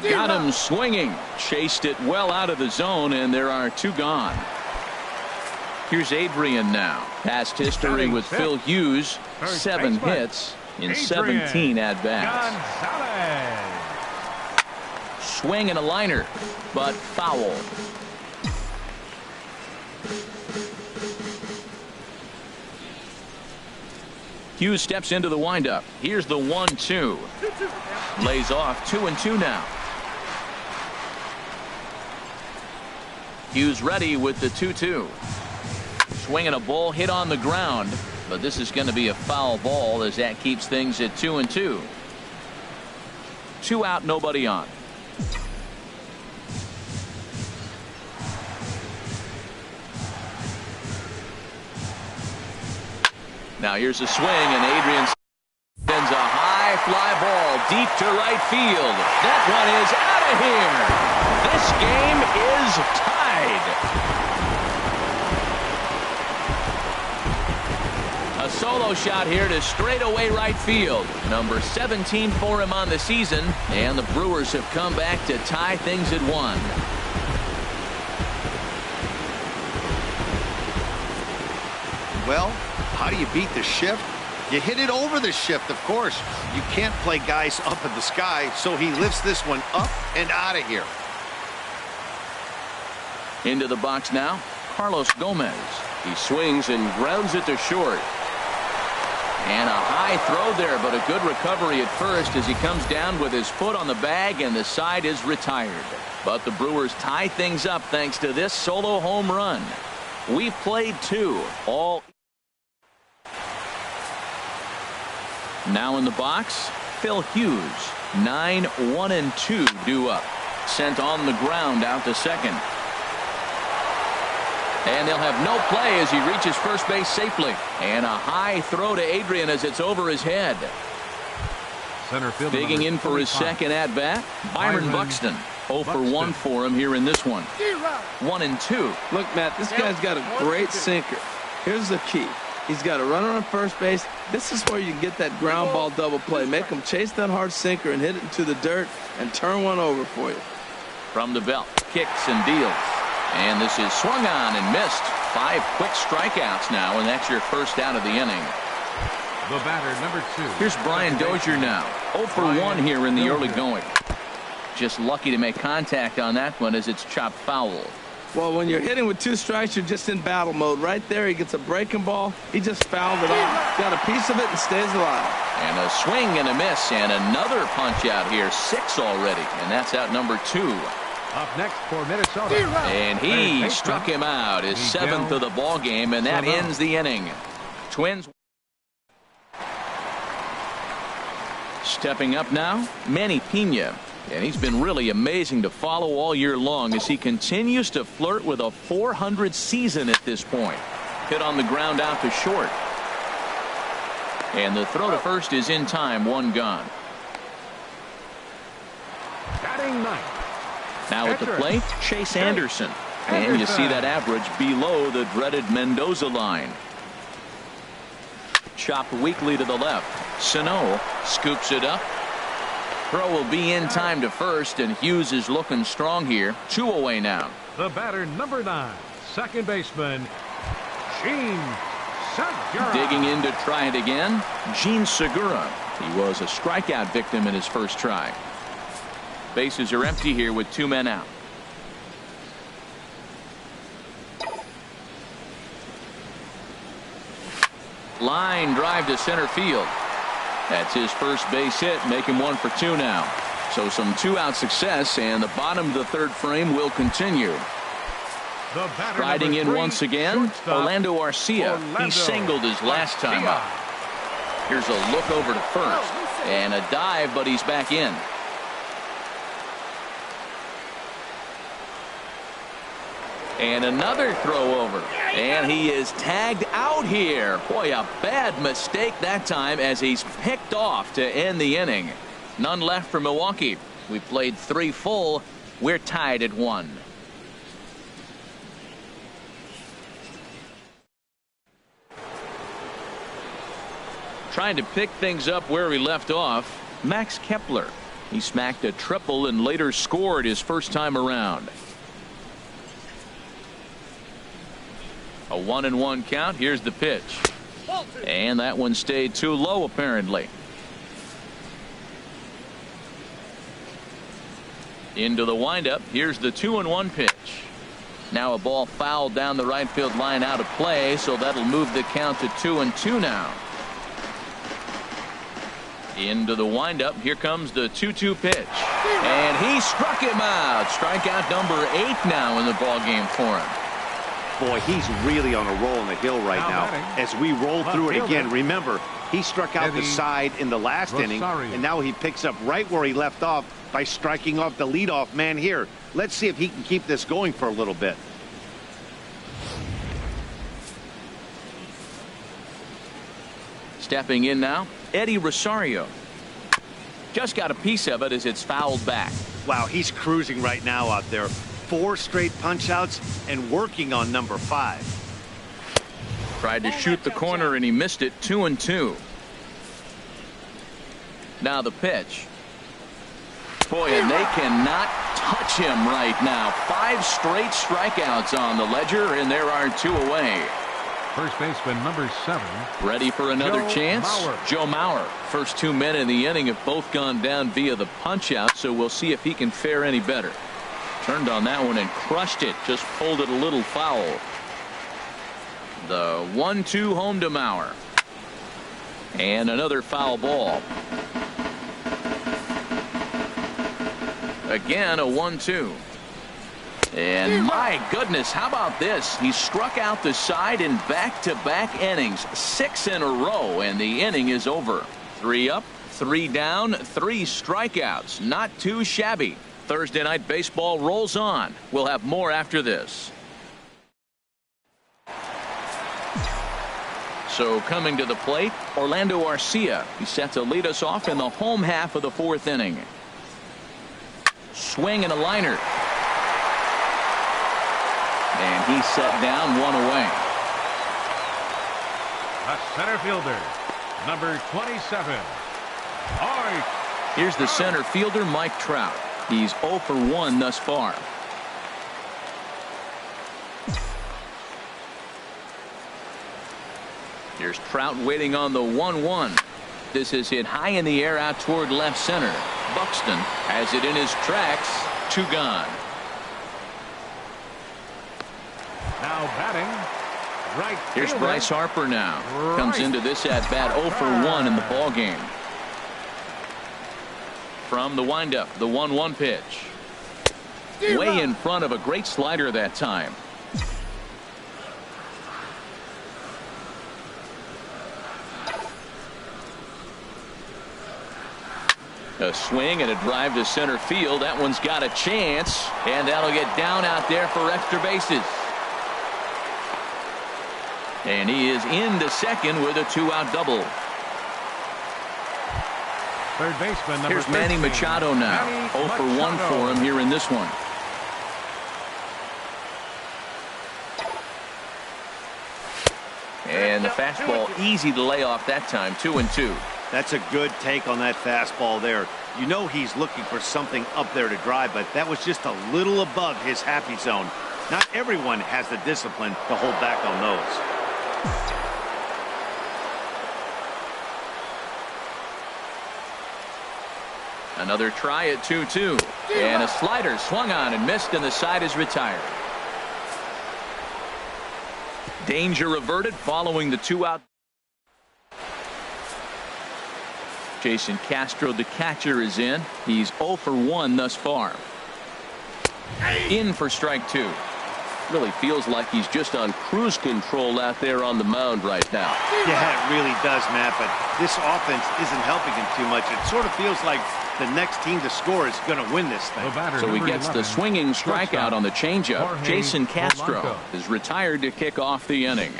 Got him swinging. Chased it well out of the zone, and there are two gone. Here's Adrian now. Past history with Phil Hughes. 7 hits in 17 at-bats. Swing and a liner, but foul. Hughes steps into the windup. Here's the 1-2. Lays off 2-2 now. Hughes ready with the 2-2. Swinging a ball hit on the ground, but this is going to be a foul ball as that keeps things at 2-2. 2 out, nobody on. Now here's a swing, and Adrian sends a high fly ball deep to right field. That one is out of here. This game is tied. A solo shot here to straightaway right field. Number 17 for him on the season, and the Brewers have come back to tie things at 1. Well, how do you beat the shift? You hit it over the shift, of course. You can't play guys up in the sky, so he lifts this one up and out of here. Into the box now, Carlos Gomez. He swings and grounds it to short. And a high throw there, but a good recovery at first as he comes down with his foot on the bag, and the side is retired. But the Brewers tie things up thanks to this solo home run. We've played 2 all. Now in the box, Phil Hughes. 9-1-2 due up. Sent on the ground out to second. And they'll have no play as he reaches first base safely. And a high throw to Adrian as it's over his head. Center field digging in for his second at bat, Byron Buxton. 0 for 1 for him here in this one. 1-2. Look, Matt, this guy's got a great sinker. Here's the key. He's got a runner on first base. This is where you get that ground ball double play. Make him chase that hard sinker and hit it into the dirt and turn one over for you. From the belt, kicks and deals. And this is swung on and missed. 5 quick strikeouts now, and that's your first out of the inning. The batter, number 2. Here's Brian Dozier now. 0 for 1 here in the early going. Just lucky to make contact on that one as it's chopped foul. Well, when you're hitting with 2 strikes, you're just in battle mode. Right there, he gets a breaking ball. He just fouled it off. Got a piece of it and stays alive. And a swing and a miss, and another punch out here. 6 already, and that's out number 2. Up next for Minnesota. And he struck him out, his 7th of the ball game, and that ends the inning. Twins. Stepping up now, Manny Pena. And he's been really amazing to follow all year long as he continues to flirt with a .400 season at this point. Hit on the ground out to short. And the throw to first is in time. 1 gone. Batting 9. Now at the plate, Chase Anderson. And you see that average below the dreaded Mendoza line. Chopped weakly to the left. Sano scoops it up. Throw will be in time to first, and Hughes is looking strong here. 2 away now. The batter, number 9, second baseman, Gene Segura. Digging in to try it again, Gene Segura. He was a strikeout victim in his first try. Bases are empty here with 2 men out. Line drive to center field. That's his first base hit, make him 1 for 2 now. So some 2-out success, and the bottom of the 3rd frame will continue. Riding in once again, Orlando Arcia. He singled his last time up. Here's a look over to first, and a dive, but he's back in. And another throw over. And he is tagged out here. Boy, a bad mistake that time as he's picked off to end the inning. None left for Milwaukee. We played 3 full. We're tied at 1. Trying to pick things up where we left off, Max Kepler. He smacked a triple and later scored his first time around. A 1-1 count. Here's the pitch. And that one stayed too low apparently. Into the windup. Here's the 2-1 pitch. Now a ball fouled down the right field line out of play, so that'll move the count to 2-2 now. Into the windup. Here comes the 2-2 pitch. And he struck him out. Strikeout number 8 now in the ball game for him. Boy, he's really on a roll on the hill right now. As we roll through it again, remember, he struck out the side in the last inning, and now he picks up right where he left off by striking off the leadoff man here. Let's see if he can keep this going for a little bit. Stepping in now, Eddie Rosario. Just got a piece of it as it's fouled back. Wow, he's cruising right now out there. 4 straight punch outs and working on number 5. Tried to shoot the corner and he missed it. 2-2. Now the pitch. Boy, and they cannot touch him right now. 5 straight strikeouts on the ledger, and there are 2 away. First baseman number 7. Ready for another chance? Joe Mauer. First 2 men in the inning have both gone down via the punch out, so we'll see if he can fare any better. Turned on that one and crushed it. Just pulled it a little foul. The 1-2 home to Mauer. And another foul ball. Again a 1-2. And my goodness, how about this? He struck out the side in back-to-back innings. 6 in a row, and the inning is over. 3 up, 3 down, 3 strikeouts. Not too shabby. Thursday night baseball rolls on. We'll have more after this. So coming to the plate, Orlando Arcia. He's set to lead us off in the home half of the 4th inning. Swing and a liner. And he's set down, 1 away. A center fielder, number 27. Here's the center fielder, Mike Trout. He's 0 for 1 thus far. Here's Trout waiting on the 1-1. This is hit high in the air out toward left center. Buxton has it in his tracks. 2 gone. Now batting, right fielder. Here's Bryce Harper now. Comes into this at bat 0 for 1 in the ball game. From the windup, the 1-1 pitch. Way in front of a great slider that time. A swing and a drive to center field. That one's got a chance, and that'll get down out there for extra bases. And he is into second with a 2-out double. Third baseman number Here's Manny 13. Machado now. Manny 0 for 1 for him here in this one. And the fastball easy to lay off that time. 2-2. That's a good take on that fastball there. You know he's looking for something up there to drive, but that was just a little above his happy zone. Not everyone has the discipline to hold back on those. Another try at 2-2. And a slider swung on and missed, and the side is retired. Danger averted following the 2-out. Jason Castro, the catcher, is in. He's 0 for 1 thus far. In for strike 2. Really feels like he's just on cruise control out there on the mound right now. Yeah, it really does, Matt, but this offense isn't helping him too much. It sort of feels like the next team to score is going to win this thing. So he gets the swinging strikeout on the changeup. Jason Castro is retired to kick off the inning.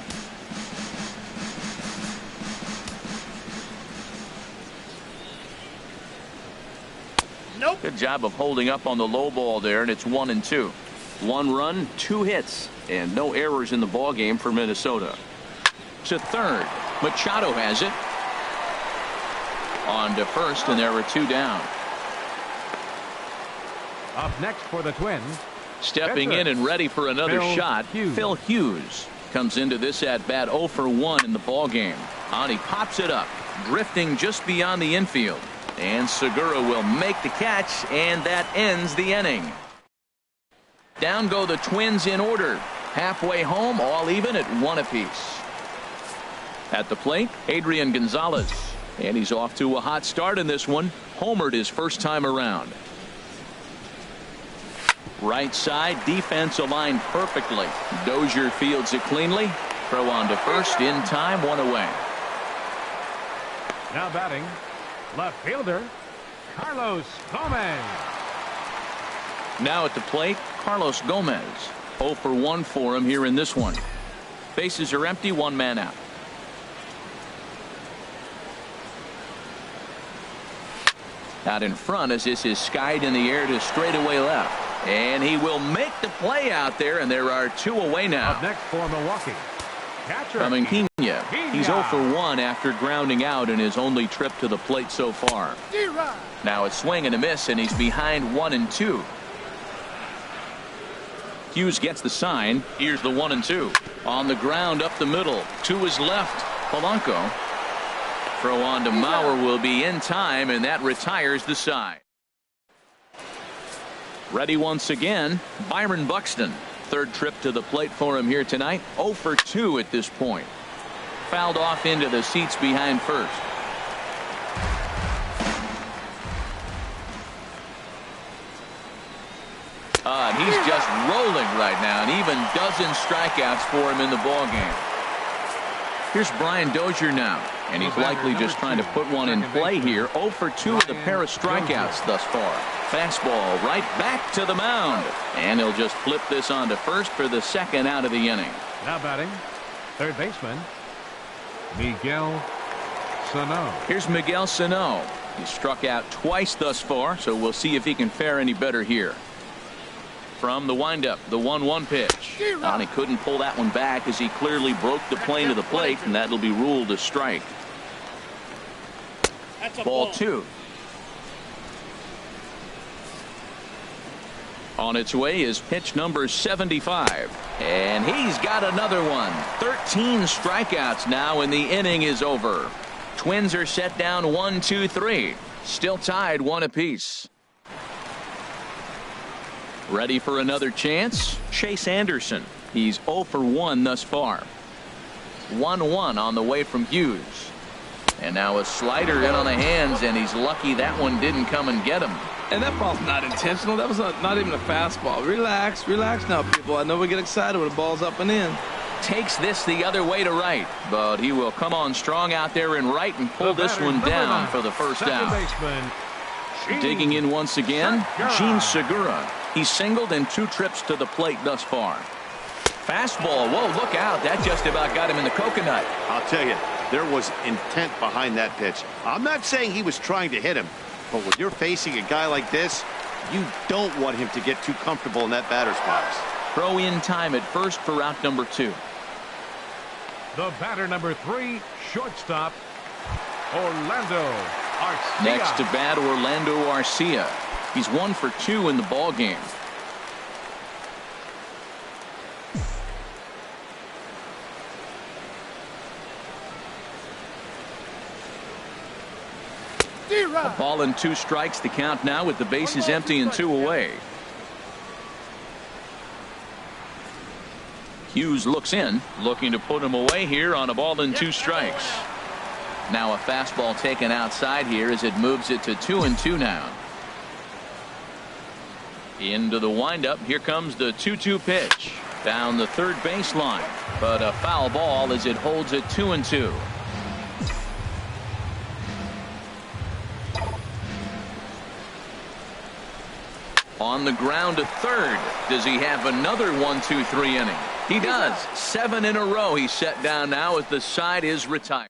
Good job of holding up on the low ball there, and it's 1-2. 1 run, 2 hits, and no errors in the ball game for Minnesota. To third. Machado has it. On to first, and there are 2 down. Up next for the Twins. Stepping in and ready for another shot, Phil Hughes comes into this at bat 0 for 1 in the ball game. And he pops it up, drifting just beyond the infield. And Segura will make the catch, and that ends the inning. Down go the Twins in order. Halfway home, all even at 1 apiece. At the plate, Adrian Gonzalez. And he's off to a hot start in this one. Homered his first time around. Right side, defense aligned perfectly. Dozier fields it cleanly. Throw on to first in time, 1 away. Now batting, left fielder, Carlos Gomez. Now at the plate, Carlos Gomez. 0 for 1 for him here in this one. Bases are empty, 1 man out. Out in front as this is skied in the air to straightaway left. And he will make the play out there, and there are 2 away now. Up next for Milwaukee, catcher Coming Pena. He's 0 for 1 after grounding out in his only trip to the plate so far. Now a swing and a miss, and he's behind 1-2. Hughes gets the sign. Here's the 1-2. On the ground up the middle. To his left, Polanco. Throw on to Mauer will be in time, and that retires the side. Ready once again, Byron Buxton. Third trip to the plate for him here tonight. 0 for 2 at this point. Fouled off into the seats behind first. He's just rolling right now, and even dozen strikeouts for him in the ball game. Here's Brian Dozier now, and he's likely just trying to put one in play here. 0 for 2 with a pair of strikeouts thus far. Fastball right back to the mound, and he'll just flip this on to first for the second out of the inning. Now batting, third baseman, Miguel Sano. Here's Miguel Sano. He's struck out twice thus far, so we'll see if he can fare any better here. From the windup, the 1-1 pitch. And he couldn't pull that one back as he clearly broke the plane to the plate, and that'll be ruled a strike. Ball 2. On its way is pitch number 75. And he's got another one. 13 strikeouts now, and the inning is over. Twins are set down 1-2-3. Still tied 1 apiece. Ready for another chance? Chase Anderson. He's 0 for 1 thus far. 1-1 on the way from Hughes. And now a slider in on the hands, and he's lucky that one didn't come and get him. And that ball's not intentional. That was not even a fastball. Relax now, people. I know we get excited when the ball's up and in. Takes this the other way to right, but he will come on strong out there in right and pull this one down for the first down. Digging in once again, Gene Segura. He's singled in 2 trips to the plate thus far. Fastball. Whoa, look out. That just about got him in the coconut. I'll tell you, there was intent behind that pitch. I'm not saying he was trying to hit him, but when you're facing a guy like this, you don't want him to get too comfortable in that batter's box. Throw in time at first for route number 2. The batter number 3, shortstop, Orlando Arcia. Next to bat, Orlando Arcia. He's 1 for 2 in the ball game. A ball and 2 strikes to count now with the bases empty and 2 away. Hughes looks in, looking to put him away here on a ball and 2 strikes. Now a fastball taken outside here as it moves it to 2-2 now. Into the windup. Here comes the 2-2 pitch. Down the third baseline. But a foul ball as it holds it 2-2. On the ground to third. Does he have another 1-2-3 inning? He does. 7 in a row he's set down now as the side is retired.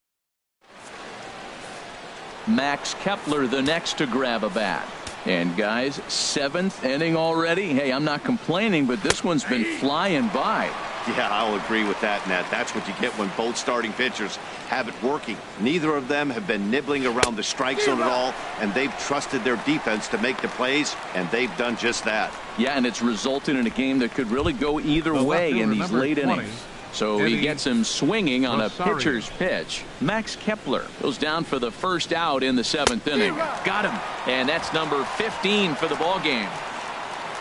Max Kepler the next to grab a bat. And guys, 7th inning already. Hey, I'm not complaining, but this one's been flying by. Yeah, I'll agree with that, Nat. That's what you get when both starting pitchers have it working. Neither of them have been nibbling around the strike zone at all, and they've trusted their defense to make the plays, and they've done just that. Yeah, and it's resulted in a game that could really go either way in these late innings. So he gets him swinging on a pitcher's pitch. Max Kepler goes down for the first out in the 7th inning. Got him. And that's number 15 for the ball game.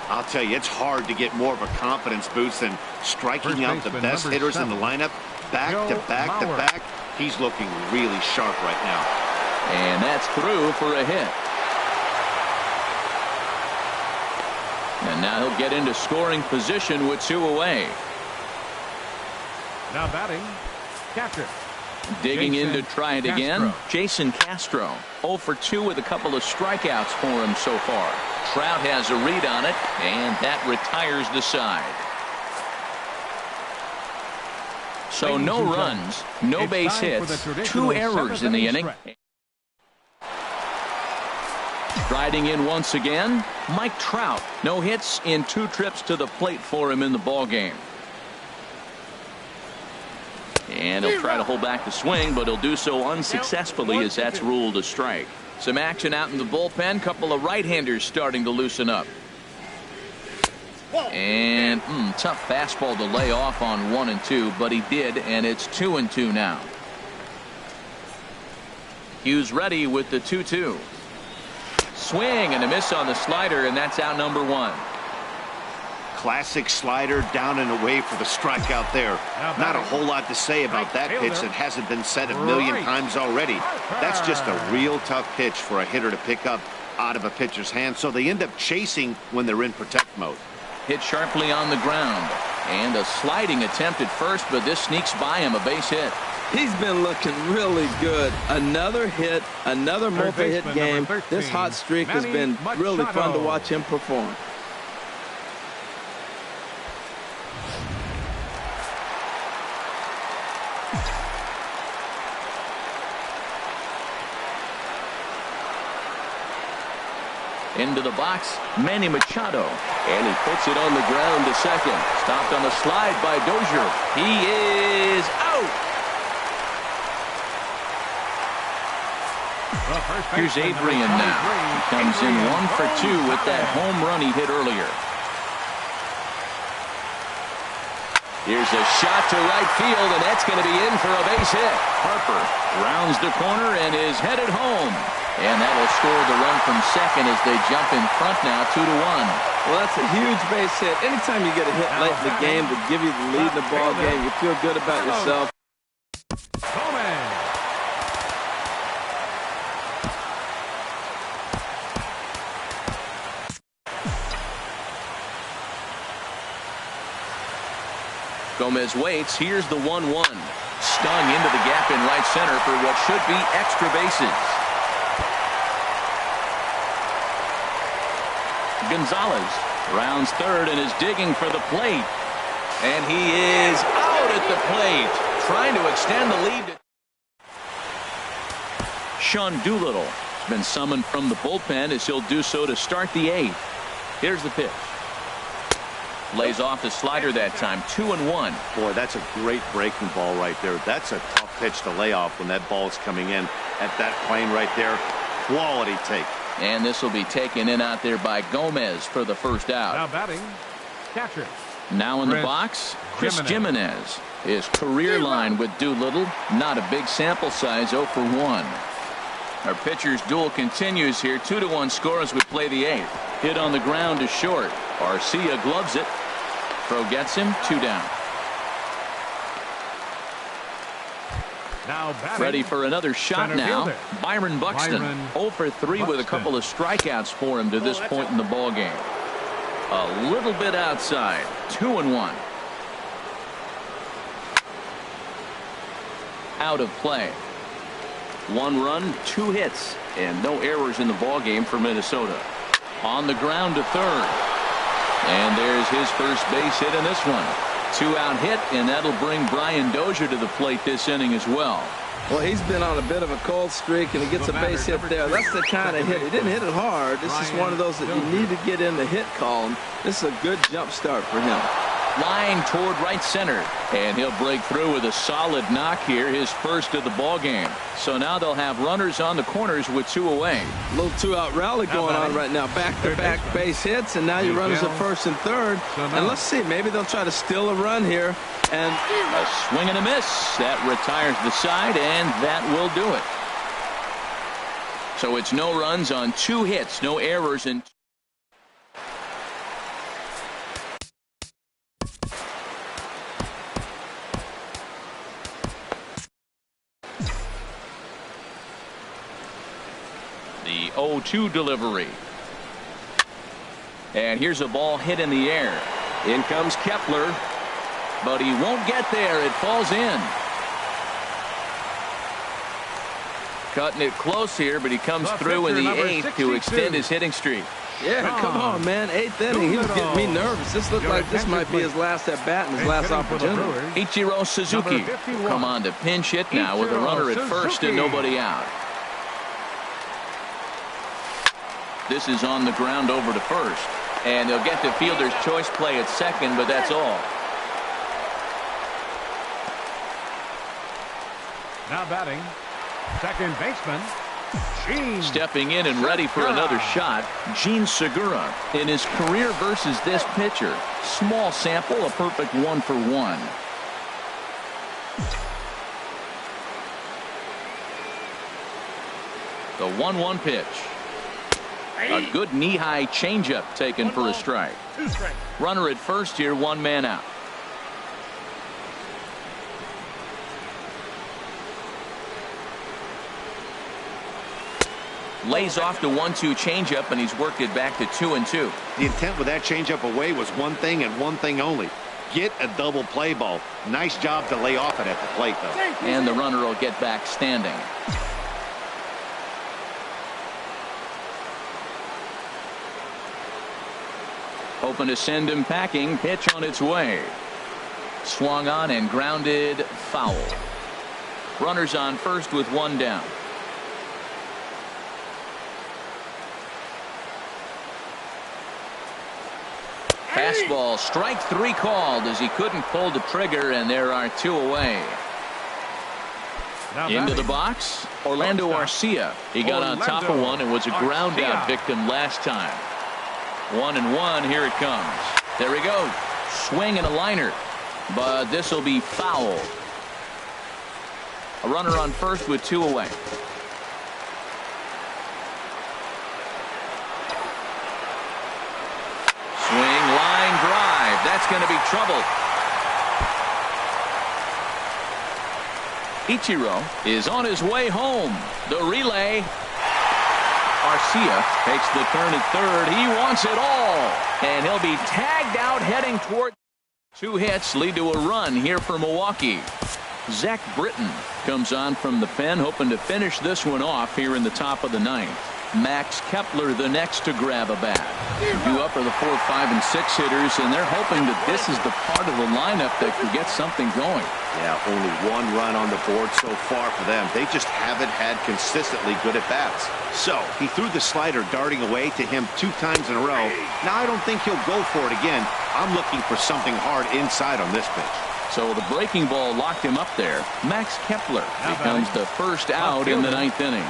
I'll tell you, it's hard to get more of a confidence boost than striking out the best hitters in the lineup. Back to back to back. He's looking really sharp right now. And that's through for a hit. And now he'll get into scoring position with 2 away. Now batting, catcher. Digging in to try it again. Jason Castro. 0 for 2 with a couple of strikeouts for him so far. Trout has a read on it, and that retires the side. So no runs, no base hits, 2 errors in the inning. Striding in once again, Mike Trout. No hits in 2 trips to the plate for him in the ball game. And he'll try to hold back the swing, but he'll do so unsuccessfully as that's ruled a strike. Some action out in the bullpen. Couple of right-handers starting to loosen up. And tough fastball to lay off on 1 and 2, but he did, and it's 2 and 2 now. Hughes ready with the 2-2. Swing and a miss on the slider, and that's out number 1. Classic slider down and away for the strikeout there. Not a whole lot to say about that pitch that hasn't been said a million times already. That's just a real tough pitch for a hitter to pick up out of a pitcher's hand, so they end up chasing when they're in protect mode. Hit sharply on the ground, and a sliding attempt at first, but this sneaks by him, a base hit. He's been looking really good. Another hit, another multi-hit game. This hot streak has been really fun to watch him perform. Into the box, Manny Machado. And he puts it on the ground to second. Stopped on a slide by Dozier. He is out. Here's Adrian now. He comes in 1 for 2 with that home run he hit earlier. Here's a shot to right field, and that's going to be in for a base hit. Harper rounds the corner and is headed home. And that will score the run from second as they jump in front now 2-1. Well, that's a huge base hit. Anytime you get a hit late in the game to give you the lead in the ball game, you feel good about yourself. Gomez waits. Here's the 1-1. Stung into the gap in right center for what should be extra bases. Gonzalez rounds third and is digging for the plate. And he is out at the plate, trying to extend the lead. Sean Doolittle has been summoned from the bullpen as he'll do so to start the 8th. Here's the pitch. Lays off the slider that time. 2-1. Boy, that's a great breaking ball right there. That's a tough pitch to lay off when that ball is coming in at that plane right there. Quality take. And this will be taken in out there by Gomez for the first out. Now batting, catcher. Now in the box, Chris Jimenez. His career line with Doolittle. Not a big sample size, 0 for 1. Our pitcher's duel continues here. 2-1 score as we play the 8th. Hit on the ground to short. Arcia gloves it. Throw gets him. 2 down. Now ready for another shot now. Byron Buxton. 0 for 3 with a couple of strikeouts for him to this point in the ball game. A little bit outside. 2-1. Out of play. 1 run, 2 hits, and no errors in the ball game for Minnesota. On the ground to third. And there's his first base hit in this one. 2-out hit, and that'll bring Brian Dozier to the plate this inning as well. Well, he's been on a bit of a cold streak, and he gets a base hit there. That's the kind of hit. He didn't hit it hard. This is one of those that you need to get in the hit column. This is a good jump start for him. Line toward right center, and he'll break through with a solid knock here, his first of the ball game. So now they'll have runners on the corners with 2 away. A little 2-out rally going on right now. Back-to-back base hits, and now your runners at first and third. And let's see, maybe they'll try to steal a run here. And a swing and a miss. That retires the side, and that will do it. So it's no runs on 2 hits, no errors, and the 0-2 delivery. And here's a ball hit in the air. In comes Kepler, but he won't get there. It falls in. Cutting it close here, but he comes through in the 8th to extend his hitting streak. Yeah, come on, man. 8th inning. He was getting me nervous. This looked like this might be his last at bat and his last opportunity. Ichiro Suzuki come on to pinch hit now with a runner at first and nobody out. This is on the ground over to first. And they'll get the fielder's choice play at second, but that's all. Now batting, second baseman, Gene. Stepping in and ready for another shot, Gene Segura in his career versus this pitcher. Small sample, a perfect 1-for-1. The 1-1 pitch. A good knee-high changeup taken for a strike. Runner at first here, 1 man out. Lays off the 1-2 changeup, and he's worked it back to 2-2. The intent with that changeup away was one thing and one thing only. Get a double play ball. Nice job to lay off it at the plate, though. And the runner will get back standing. Hoping to send him packing. Pitch on its way. Swung on and grounded foul. Runners on first with 1 down. Fastball, strike 3 called as he couldn't pull the trigger, and there are 2 away. Into the box, Orlando Arcia. He got on top of one and was a ground out victim last time. 1-1, here it comes. There he goes. Swing and a liner, but this will be foul. A runner on first with 2 away. Swing, line drive. That's going to be trouble. Ichiro is on his way home. The relay. Arcia takes the turn at third. He wants it all. And he'll be tagged out heading toward. 2 hits lead to a run here for Milwaukee. Zach Britton comes on from the pen, hoping to finish this one off here in the top of the 9th. Max Kepler the next to grab a bat. Due up are the 4, 5, and 6 hitters, and they're hoping that this is the part of the lineup that can get something going. Yeah, only 1 run on the board so far for them. They just haven't had consistently good at bats. So he threw the slider darting away to him 2 times in a row. Now I don't think he'll go for it again. I'm looking for something hard inside on this pitch. So the breaking ball locked him up there. Max Kepler becomes the first out in the 9th inning.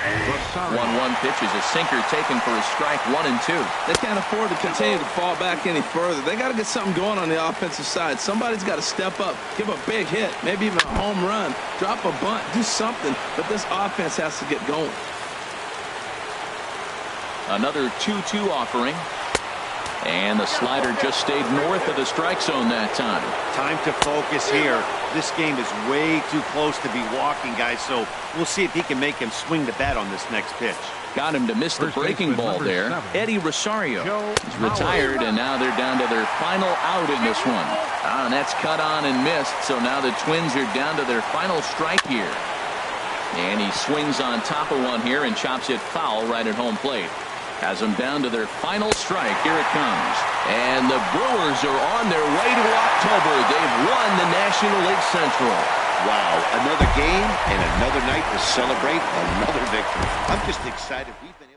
1-1 pitch is a sinker taken for a strike. 1-2. They can't afford to continue to fall back any further. They got to get something going on the offensive side. Somebody's got to step up, give a big hit, maybe even a home run, drop a bunt, do something. But this offense has to get going. Another 2-2 offering. And the slider just stayed north of the strike zone that time. Time to focus here. This game is way too close to be walking, guys, so we'll see if he can make him swing the bat on this next pitch. Got him to miss the breaking ball there. Eddie Rosario is retired, and now they're down to their final out in this one. And that's cut on and missed, so now the Twins are down to their final strike here. And he swings on top of one here and chops it foul right at home plate. Has them down to their final strike. Here it comes. And the Brewers are on their way to October. They've won the National League Central. Wow, another game and another night to celebrate another victory. I'm just excited. We've been